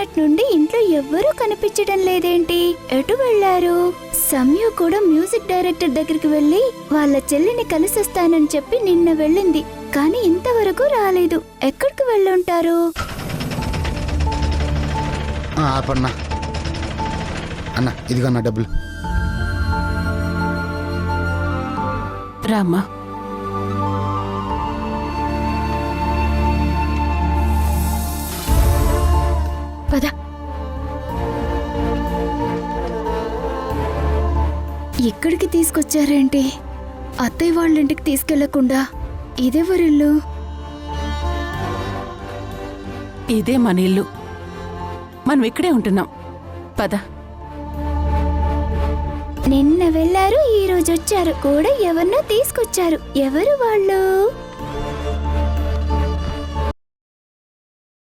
నిన్నటి నుండి ఇంట్లో ఎవ్వరూ కనిపించడం లేదేంటి? ఎటు వెళ్లారు? సంయు కూడా మ్యూజిక్ డైరెక్టర్ దగ్గరికి వెళ్లి వాళ్ళ చెల్లిని కలిసొస్తానని చెప్పి నిన్న వెళ్ళింది, కానీ ఇంతవరకు రాలేదు. ఎక్కడికి వెళ్ళుంటారు? ఆపన్నా అన్న, ఇదిగో నా డబ్బులు. రామ్మా. పద. ఇక్కడికి తీసుకొచ్చారేంటి? అత్తయ్య వాళ్ళ ఇంటికి తీసుకెళ్లకుండా ఇదెవరిల్లు? ఇదే మన ఇల్లు, మనం ఇక్కడే ఉంటున్నాం. పద. నిన్న వెళ్లారు, ఈ రోజు వచ్చారు కూడా, ఎవరినో తీసుకొచ్చారు. ఎవరు వాళ్ళు?